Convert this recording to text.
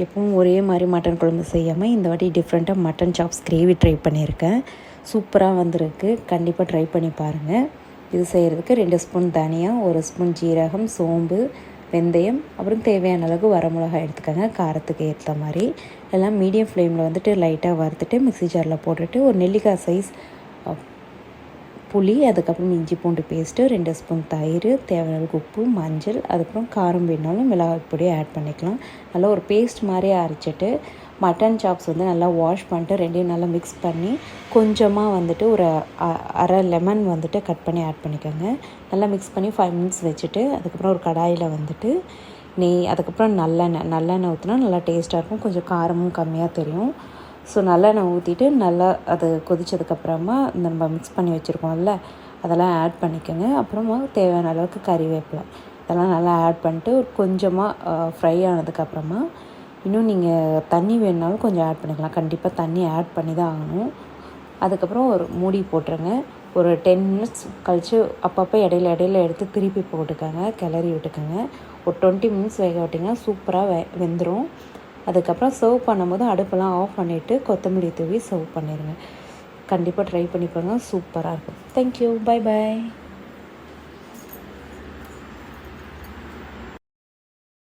எப்பவும் ஒரே மாதிரி மட்டன் குழம்பு செய்யாமல் இந்த வாட்டி டிஃப்ரெண்ட்டாக மட்டன் சாப்ஸ் கிரேவி ட்ரை பண்ணியிருக்கேன். சூப்பராக வந்திருக்கு. கண்டிப்பாக ட்ரை பண்ணி பாருங்கள். இது செய்கிறதுக்கு 2 ஸ்பூன் தனியா, 1 ஸ்பூன் ஜீரகம், சோம்பு, வெந்தயம், அப்புறம் தேவையான அளவுக்கு வரமிளகாய் எடுத்துக்கோங்க. காரத்துக்கு ஏற்ற மாதிரி எல்லாம் மீடியம் ஃப்ளேமில் வந்துட்டு லைட்டாக வறுத்துட்டு மிக்ஸி ஜாரில் போட்டுட்டு ஒரு நெல்லிக்காய் சைஸ் புளி, அதுக்கப்புறம் இஞ்சி பூண்டு பேஸ்ட்டு, 2 ஸ்பூன் தயிர், தேவையான அளவுக்கு உப்பு, மஞ்சள், அதுக்கப்புறம் காரம் வேணாலும் மிளகாய் பொடியை ஆட் பண்ணிக்கலாம். நல்லா ஒரு பேஸ்ட் மாதிரியே அரைச்சிட்டு மட்டன் சாப்ஸ் வந்து நல்லா வாஷ் பண்ணிட்டு ரெண்டையும் நல்லா மிக்ஸ் பண்ணி கொஞ்சமாக வந்துட்டு ஒரு அரை லெமன் வந்துட்டு கட் பண்ணி ஆட் பண்ணிக்கோங்க. நல்லா மிக்ஸ் பண்ணி 5 மினிட்ஸ் வச்சுட்டு அதுக்கப்புறம் ஒரு கடாயில் வந்துட்டு நெய், அதுக்கப்புறம் நல்லெண்ணெய் ஊற்றினா நல்லா டேஸ்ட்டாக இருக்கும். கொஞ்சம் காரமும் கம்மியாக தெரியும். ஸோ நல்லெண்ணெய் ஊற்றிட்டு நல்லா அது கொதித்ததுக்கப்புறமா நம்ம மிக்ஸ் பண்ணி வச்சுருக்கோம்ல அதெல்லாம் ஆட் பண்ணிக்கோங்க. அப்புறமா தேவையான அளவுக்கு கறிவேப்பிலை இதெல்லாம் நல்லா ஆட் பண்ணிட்டு ஒரு கொஞ்சமாக ஃப்ரை ஆனதுக்கப்புறமா இன்னும் நீங்கள் தண்ணி வேணுனாலும் கொஞ்சம் ஆட் பண்ணிக்கலாம். கண்டிப்பாக தண்ணி ஆட் பண்ணி தான் ஆகணும். அதுக்கப்புறம் ஒரு மூடி போட்டுருங்க. ஒரு 10 மினிட்ஸ் கழித்து அப்பப்போ இடையில எடுத்து திருப்பி போட்டுக்கோங்க, கிளறி விட்டுக்கோங்க. ஒரு 20 மினிட்ஸ் வேக விட்டிங்கன்னா சூப்பராக வெந்துடும். அதுக்கப்புறம் சர்வ் பண்ணும்போது அடுப்பெல்லாம் ஆஃப் பண்ணிவிட்டு கொத்தமல்லி தூவி சர்வ் பண்ணிடுங்க. கண்டிப்பாக ட்ரை பண்ணி பாருங்கள். சூப்பராக இருக்கும். தேங்க்யூ. Bye bye.